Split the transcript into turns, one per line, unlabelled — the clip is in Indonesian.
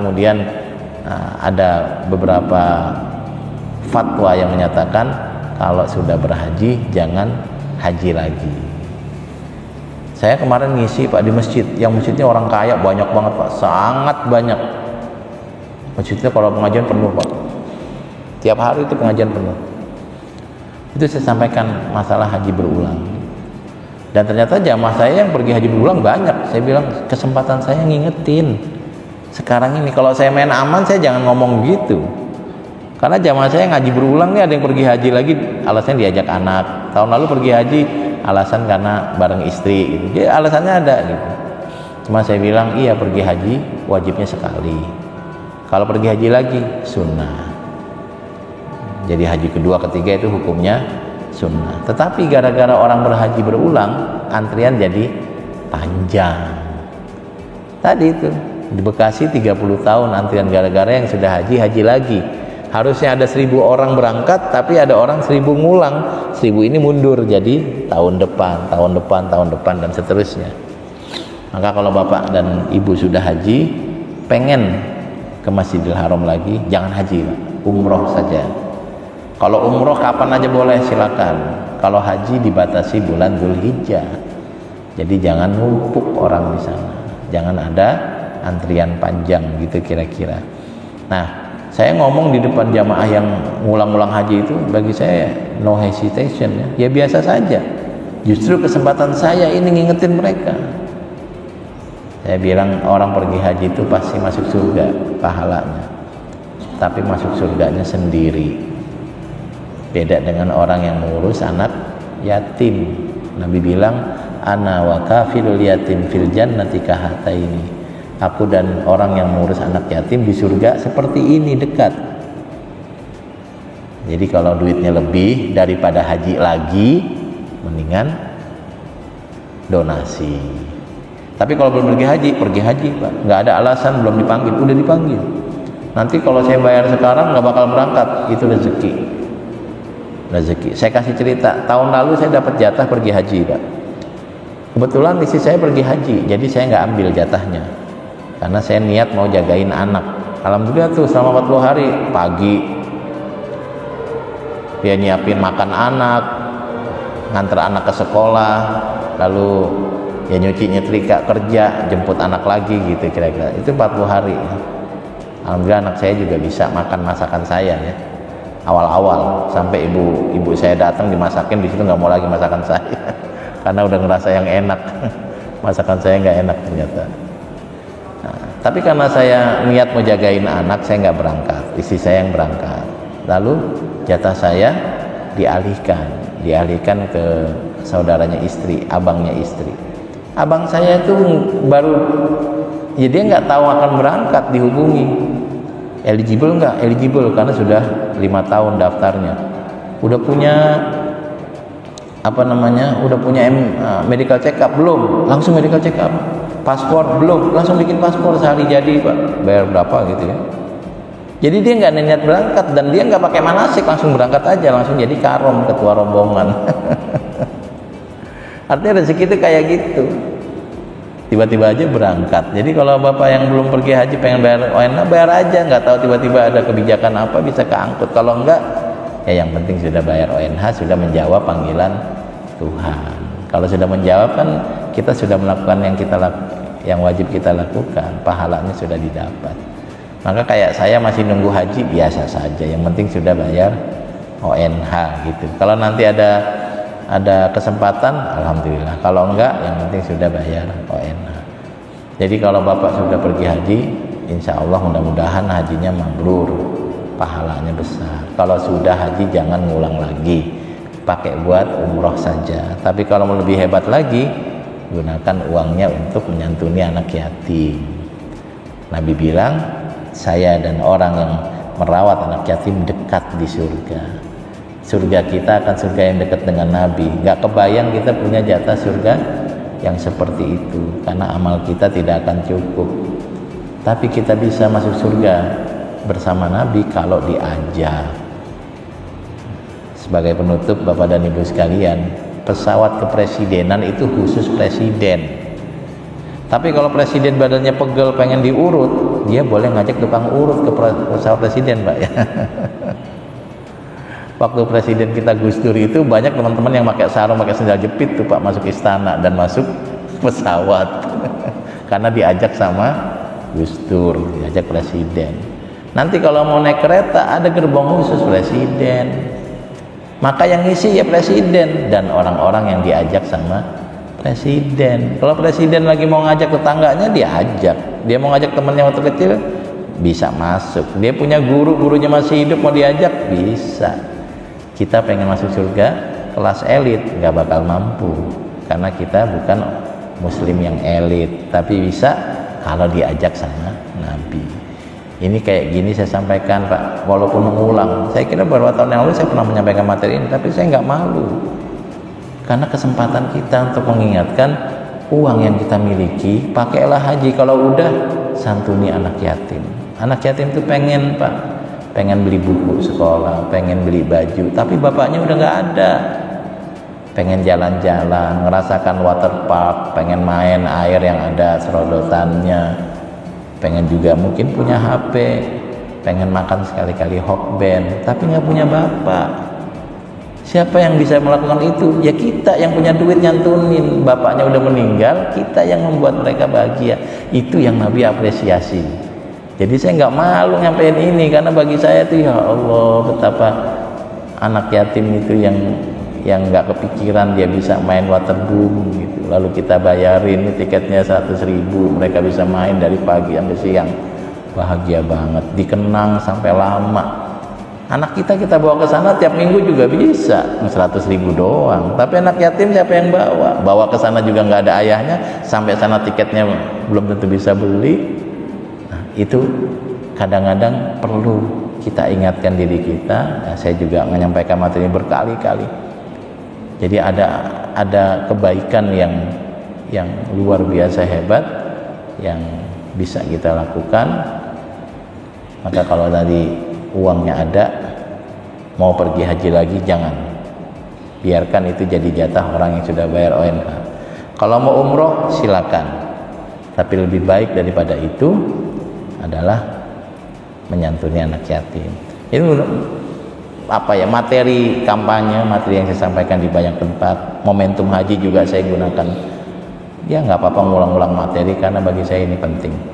kemudian ada beberapa fatwa yang menyatakan kalau sudah berhaji jangan haji lagi. Saya kemarin ngisi Pak di masjid, yang masjidnya orang kaya banyak banget Pak, sangat banyak. Masjidnya kalau pengajian penuh Pak, tiap hari itu pengajian penuh. Itu saya sampaikan masalah haji berulang, dan ternyata jamaah saya yang pergi haji berulang banyak. Saya bilang kesempatan saya ngingetin sekarang ini, kalau saya main aman saya jangan ngomong gitu, karena jamaah saya ngaji berulang nih, ada yang pergi haji lagi alasannya diajak anak, tahun lalu pergi haji alasan karena bareng istri gitu. Jadi alasannya ada gitu. Cuma saya bilang iya, pergi haji wajibnya sekali, kalau pergi haji lagi sunnah. Jadi haji kedua ketiga itu hukumnya sunnah. Tetapi gara-gara orang berhaji berulang, antrian jadi panjang. Tadi itu di Bekasi 30 tahun antrian gara-gara yang sudah haji lagi. Harusnya ada 1000 orang berangkat, tapi ada orang 1000 ngulang, 1000 ini mundur jadi tahun depan, dan seterusnya. Maka kalau bapak dan ibu sudah haji, pengen ke Masjidil Haram lagi, jangan haji, umroh saja. Kalau umroh kapan aja boleh, silakan. Kalau haji dibatasi bulan Dzulhijjah. Jadi jangan numpuk orang di sana, jangan ada antrian panjang gitu kira-kira. Nah, saya ngomong di depan jamaah yang ngulang-ngulang haji itu, bagi saya no hesitation ya biasa saja. Justru kesempatan saya ini ngingetin mereka. Saya bilang orang pergi haji itu pasti masuk surga pahalanya, tapi masuk surganya sendiri. Beda dengan orang yang mengurus anak yatim. Nabi bilang, ana wa kafilul yatim fil jannati kahataini. Aku dan orang yang mengurus anak yatim di surga seperti ini, dekat. Jadi kalau duitnya lebih daripada haji lagi, mendingan donasi. Tapi kalau belum pergi haji Pak, nggak ada alasan, belum dipanggil, udah dipanggil. Nanti kalau saya bayar sekarang nggak bakal berangkat, itu rezeki. Saya kasih cerita, tahun lalu saya dapat jatah pergi haji Pak. Kebetulan istri saya pergi haji, jadi saya nggak ambil jatahnya, karena saya niat mau jagain anak. Alhamdulillah tuh selama 40 hari, pagi dia nyiapin makan anak, nganter anak ke sekolah, lalu ya nyuci nyetrika, kerja, jemput anak lagi gitu kira-kira. Itu 40 hari. Alhamdulillah anak saya juga bisa makan masakan saya ya. Awal-awal sampai ibu saya datang dimasakin, di situ nggak mau lagi masakan saya karena udah ngerasa yang enak. Masakan saya nggak enak ternyata. Nah, tapi karena saya niat mau jagain anak, saya nggak berangkat, istri saya yang berangkat. Lalu jatah saya dialihkan ke saudaranya istri, abangnya istri. Abang saya itu baru, ya dia nggak tahu akan berangkat, dihubungi, eligible nggak? Eligible, karena sudah 5 tahun daftarnya, udah punya udah punya medical check up belum? Langsung medical check up. Paspor belum? Langsung bikin paspor sehari jadi Pak. Bayar berapa gitu ya. Jadi dia nggak niat berangkat, dan dia nggak pakai manasik, langsung berangkat aja, langsung jadi karom, ketua rombongan. Artinya rezeki itu kayak gitu, tiba-tiba aja berangkat. Jadi kalau bapak yang belum pergi haji pengen bayar ONH, bayar aja, nggak tahu tiba-tiba ada kebijakan apa bisa keangkut. Kalau enggak, ya yang penting sudah bayar ONH, sudah menjawab panggilan Tuhan. Kalau sudah menjawab kan kita sudah melakukan yang wajib kita lakukan, pahalanya sudah didapat. Maka kayak saya masih nunggu haji biasa saja, yang penting sudah bayar ONH gitu. Kalau nanti ada kesempatan, alhamdulillah. Kalau enggak, yang penting sudah bayar ONH. Jadi kalau bapak sudah pergi haji, insya Allah mudah-mudahan hajinya mabrur, pahalanya besar. Kalau sudah haji jangan ngulang lagi, pakai buat umroh saja. Tapi kalau mau lebih hebat lagi, gunakan uangnya untuk menyantuni anak yatim. Nabi bilang, saya dan orang yang merawat anak yatim dekat di surga. Surga kita akan surga yang dekat dengan Nabi. Gak kebayang kita punya jatah surga yang seperti itu, karena amal kita tidak akan cukup. Tapi kita bisa masuk surga bersama Nabi kalau diajak. Sebagai penutup Bapak dan Ibu sekalian, pesawat kepresidenan itu khusus presiden. Tapi kalau presiden badannya pegel pengen diurut, dia boleh ngajak tukang urut ke pesawat presiden, Pak, ya. Waktu presiden kita Gus Dur itu banyak teman-teman yang pakai sarung, pakai sendal jepit tuh, Pak, masuk istana dan masuk pesawat karena diajak sama Gus Dur, diajak presiden. Nanti kalau mau naik kereta ada gerbong khusus presiden, maka yang ngisi ya presiden dan orang-orang yang diajak sama presiden. Kalau presiden lagi mau ngajak tetangganya, dia ajak. Dia mau ngajak temannya waktu kecil, bisa masuk. Dia punya guru, gurunya masih hidup, mau diajak, bisa. Kita pengen masuk surga kelas elit, nggak bakal mampu karena kita bukan muslim yang elit, tapi bisa kalau diajak sama Nabi. Ini kayak gini saya sampaikan, Pak, walaupun mengulang. Saya kira beberapa tahun yang lalu saya pernah menyampaikan materi ini, tapi saya nggak malu karena kesempatan kita untuk mengingatkan uang yang kita miliki, pakailah haji. Kalau udah, santuni anak yatim. Anak yatim itu pengen, Pak, pengen beli buku sekolah, pengen beli baju, tapi bapaknya udah nggak ada. Pengen jalan-jalan, ngerasakan water park, pengen main air yang ada serodotannya, pengen juga mungkin punya HP, pengen makan sekali-kali hokben, tapi nggak punya bapak. Siapa yang bisa melakukan itu? Ya kita yang punya duit nyantunin. Bapaknya udah meninggal, kita yang membuat mereka bahagia. Itu yang Nabi apresiasi. Jadi saya nggak malu nyampein ini, karena bagi saya itu, ya Allah, betapa anak yatim itu yang nggak kepikiran dia bisa main waterboom gitu. Lalu kita bayarin tiketnya 100.000, mereka bisa main dari pagi sampai siang. Bahagia banget, dikenang sampai lama. Anak kita bawa ke sana tiap minggu juga bisa, 100.000 doang. Tapi anak yatim siapa yang bawa? Bawa ke sana juga nggak ada ayahnya, sampai sana tiketnya belum tentu bisa beli. Nah, itu kadang-kadang perlu kita ingatkan diri kita. Nah, saya juga menyampaikan materi ini berkali-kali. Jadi ada kebaikan yang luar biasa hebat yang bisa kita lakukan. Maka kalau tadi uangnya ada, mau pergi haji lagi, jangan biarkan itu jadi jatah orang yang sudah bayar ONH. Kalau mau umroh silakan, tapi lebih baik daripada itu adalah menyantuni anak yatim. Ini materi kampanye, materi yang saya sampaikan di banyak tempat. Momentum haji juga saya gunakan. Ya nggak apa-apa ngulang-ulang materi, karena bagi saya ini penting.